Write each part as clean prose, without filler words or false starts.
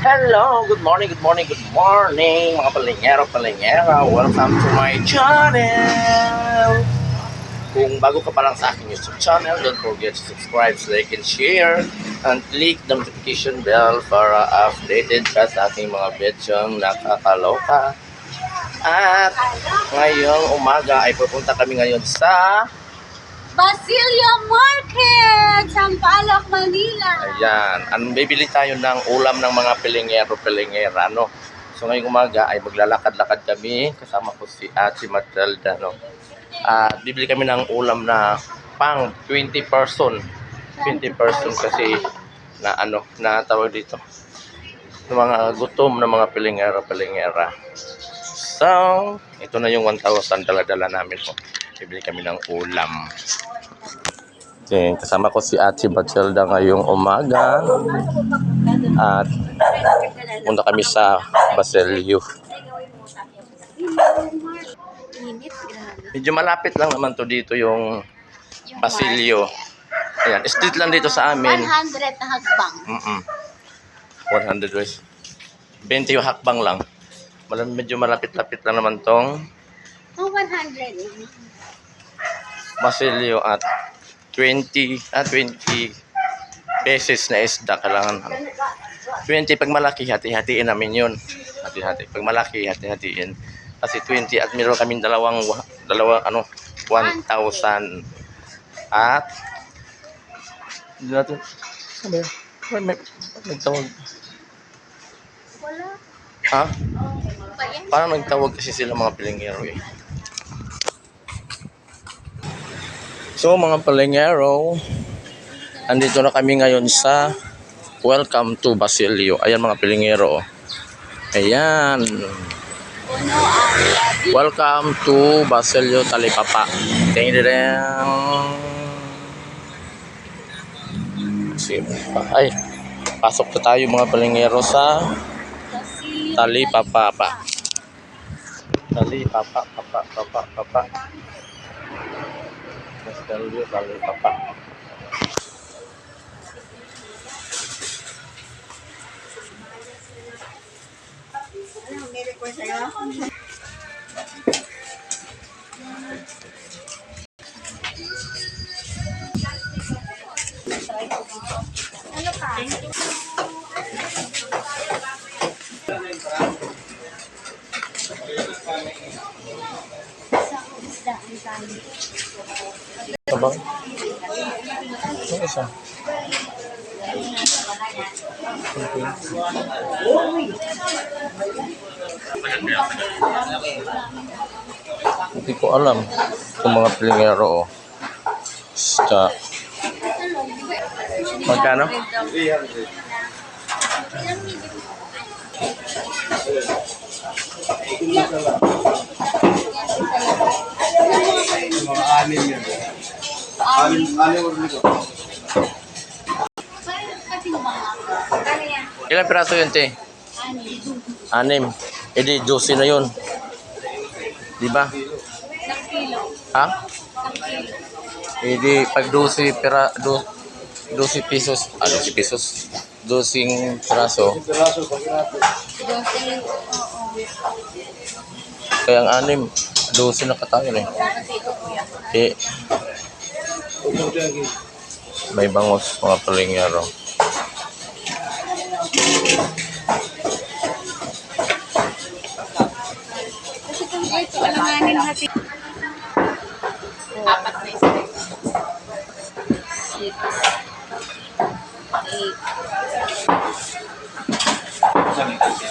Hello, good morning, good morning, good morning mga palingero. Welcome to my channel. Kung bago ka pa lang sa aking YouTube channel, don't forget to subscribe, like, and share, and click the notification bell para updated ka sa aking mga videong nakakaloka. At ngayong umaga ay pupunta kami ngayon sa Basilio Market, Sampaloc, Manila. Ayan, bibili tayo ng ulam ng mga pilingera, no? So ngayong umaga ay maglalakad-lakad kami, kasama ko si Ate Matilda, no? At bibili kami ng ulam na pang 20 person kasi na tawag dito, ng mga gutom na mga pilingera. So, ito na yung 1,000 dala-dala namin po. Bibili kami ng ulam. Okay, kasama ko si Ate Matilda ngayong umaga at punta kami sa Basilio. Medyo malapit lang naman to dito yung Basilio. Ayan, street lang dito sa amin. 100 na hakbang. 100 ways. 20 yung hakbang lang. Medyo malapit-lapit lang naman tong 100. Basilio at 20 pesos na isda kailangan. 20 pag malaki, hati-hatiin namin yun. Hati-hati. Pag malaki, hati-hatiin. Kasi 20 at meron kaming dalawang 1,000. At hindi natin, sabi, may nagtawag. Wala. Ha? Parang nagtawag kasi sila mga pilingero eh. So mga palengero, andito na kami ngayon sa Welcome to Basilio. Ayan mga pilingero. Ayan. Welcome to Basilio Talipapa. Ay, pasok na tayo mga palengero sa Talipapa. Talipapa. Talipapa. Ano ka? Ito ba? Ito isa. Hindi ko alam kung mga pilingero oh. Sa magkano? 300. Mga anim yan. Anim ulit ko. Ilang piraso yun, te? 6. E di, 12 na yun. Di ba? Ha? E di, pag 12 pesos. 12 pesos. 12 piraso. Kaya ang 6, 12 na katayo eh. Eh, may bangos mga palengero. Kasi kung ito, alanganin hati. 4 na isa. 6, 8,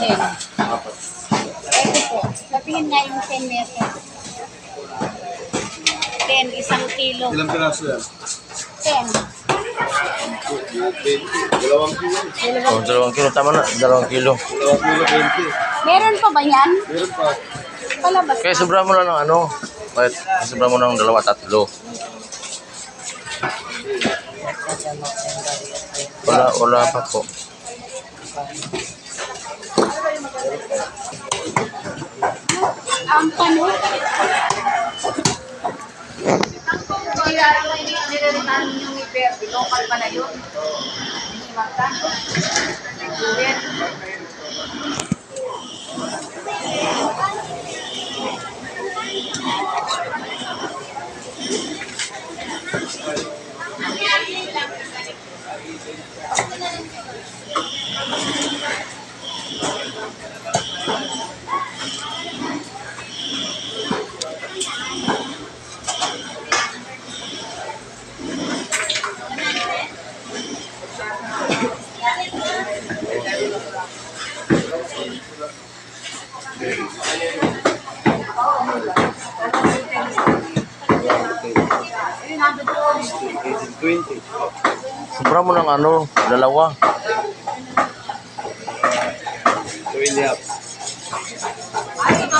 10. Ito po. Sabihin nga yung 10 meter. 10, 1 kilo. Ilang piraso yan? 10. 20. 2 kilo. Oh, 2 kilo. Tama na. 2 kilo. 2 kilo, 20. Meron pa ba yan? Meron pa. Palabas Kaya pa. sobra mo lang ng ano. Kahit sobra mo ng 2, 3. Wala pa po. Ang pano. Nilalaman yung local pa na yun. Hindi magkano. Sobra mo ng ano, dalawa. 2.5. Wala.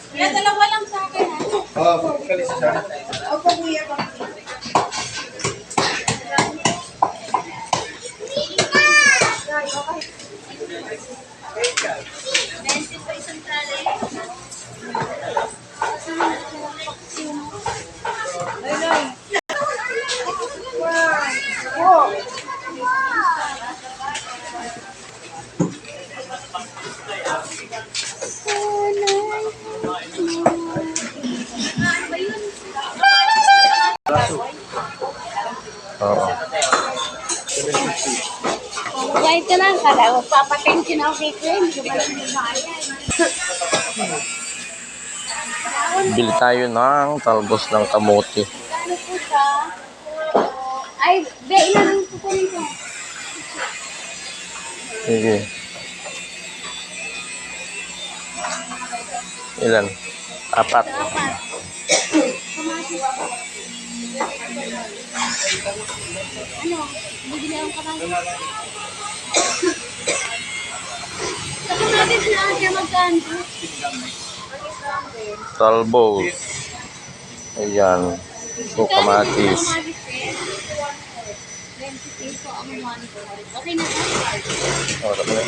Kaya dalawa lang sa akin, ha? Kalis siya. Opo, kuya. Oo. Kahit ka lang, kala, magpapatensin ako kay Gwen. Gumalang yung bayan. Bili tayo ng talbos ng kamote. Ano po siya? Ay, ilan ang kukunin ko? Sige. Ilan? 4. Apat. Ano? Bibili akong kapatid. Sa kamatis na siya magkano? Talbos. Ayan. So, kamatis. 20 peso ang 1. Okay na ba? Oh, tapos na.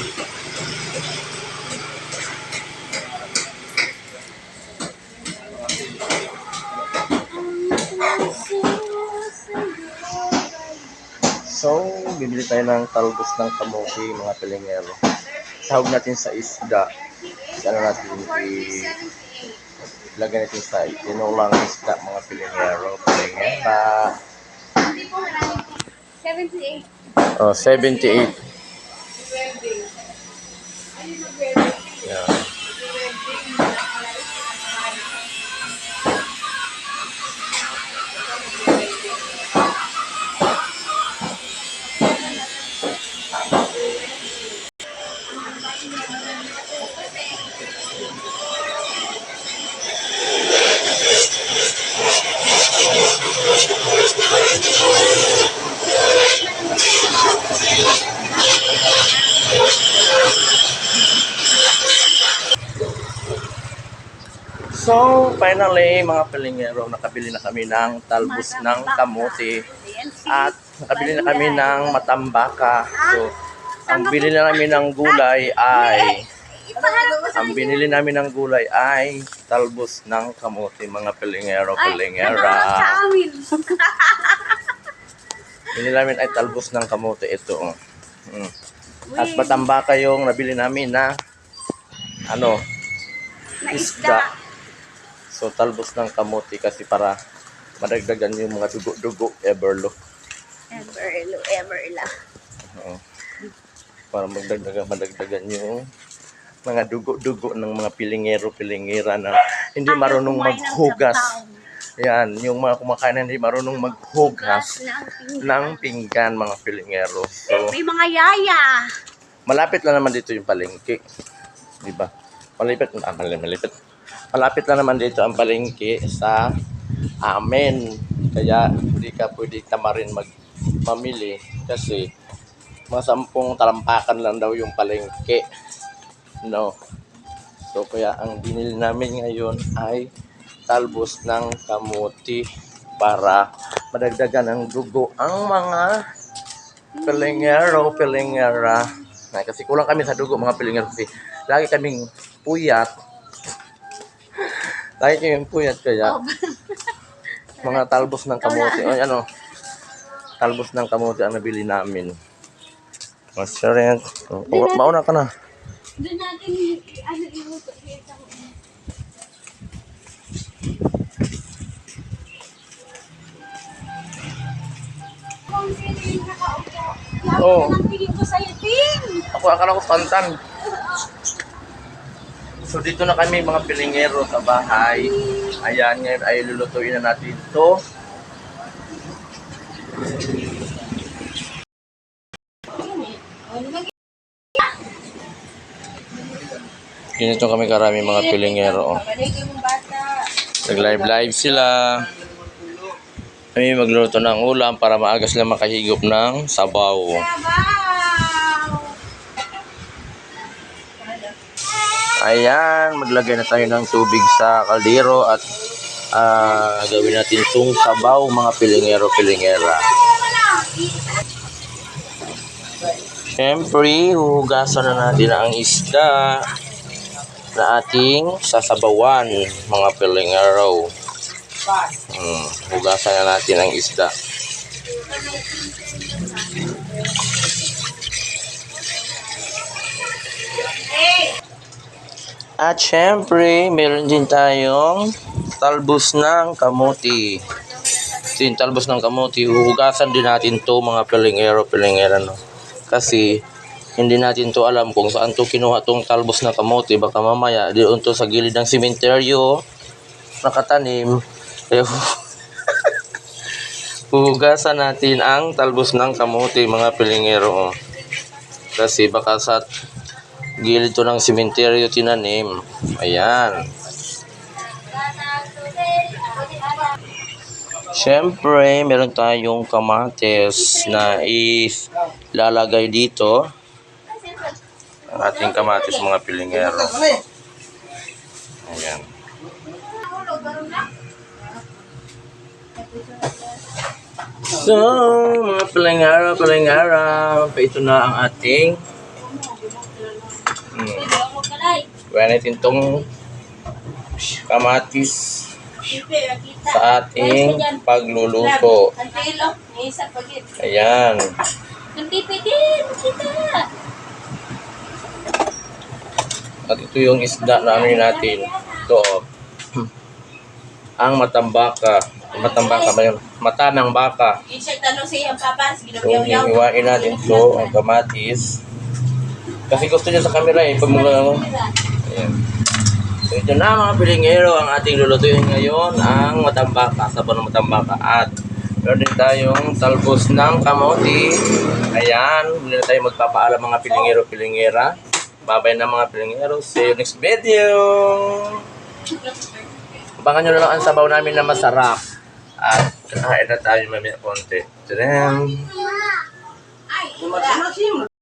So, bibili tayo ng talbos ng kamote, mga pilingero. Sahog natin sa isda. Ano natin, ilagay natin sa tinulang isda, mga pilingero, pilingera. Hindi po, marami po. 78. Oh, 78. Yeah. So, finally, mga pilingero, nakabili na kami ng talbos ng kamote at nakabili na kami ng matambaka. So, ang bili na namin ng gulay ay binili namin ng gulay ay talbos ng kamote, mga pilingero, pilingera. Binili namin ay talbos ng kamote ito. At matambaka yung nabili namin na isda. So, talbos ng kamote kasi para madagdagan yung mga dugo-dugo, everlo. Everla. Oo. Para madagdagan yung mga dugo-dugo ng mga pilingero-pilingera na hindi marunong maghugas. Yan, yung mga kumakain na hindi marunong maghugas ng pinggan, mga pilingero. So, May mga yaya. malapit lang naman dito yung palengke. Di ba? Malapit lang naman dito ang palengke sa amin. Kaya hindi ka pwede tamarin mamili kasi mga 10 talampakan lang daw yung palengke. No. So kaya ang binili namin ngayon ay talbos ng kamote para madagdagan ng dugo ang mga pilingero, pilingera. Kasi kulang kami sa dugo, mga pilingero, kasi lagi kaming puyat. Lagi kaming puyat kaya mga talbos ng kamote. Ay, talbos ng kamote ang nabili namin. Masarap. Mauna ka na. Doon natin, iluto. Oo. Ang tingin ko sa'yo, Ting! Ako akala ko pantan. So dito na kami, mga pilingero, sa bahay. Ayan, ngayon ay lulutuin na natin ito. Ganito kami karami mga pilingero. Oh. Paligid mong bata. Nag-live sila. Kami magluluto ng ulam para maaga sila makahigop ng sabaw. Ayan, maglagay na tayo ng tubig sa kaldero at gawin natin itong sabaw mga pilingero-pilingera. Siyempre, huhugasan na natin ang isda na ating sasabawan mga pilingero. Hugasan na natin ang isda. At syempre, meron din tayong talbos ng kamuti. Ito yung talbos ng kamuti. Huhugasan din natin to mga pilingero-pilingera. No? Kasi, hindi natin to alam kung saan to kinuha tong talbos ng kamuti. Baka mamaya, doon to sa gilid ng sementeryo, nakatanim. Kaya, huhugasan natin ang talbos ng kamuti mga pilingero. Kasi baka sa gilid to ng sementeryo tinanim. Ayan. Siyempre, meron tayong kamatis na ilalagay dito. Ang ating kamatis mga pilingero. Ayan. So, mga pilingero, ito na ang ating gawin natin itong kamatis sa ating pagluluto. Ayan. At ito yung isda na ano natin. Ito, ang matambaka. Matambaka ba yun? Mata ng baka. So, hiwain natin ito, ang kamatis. Kasi gusto niya sa camera eh. Pag ayan. So ito na mga pilingero, ang ating lulutuin ngayon, ang matambaka, sabaw ng matambaka. At meron din tayong talbos ng kamote. Ayan, hindi na tayo magpapaalam mga pilingero-pilingera. Babay na mga pilingero. See you next video! Abangan nyo na lang ang sabaw namin na masarap. At kakain na tayo mamaya konti. Tadam!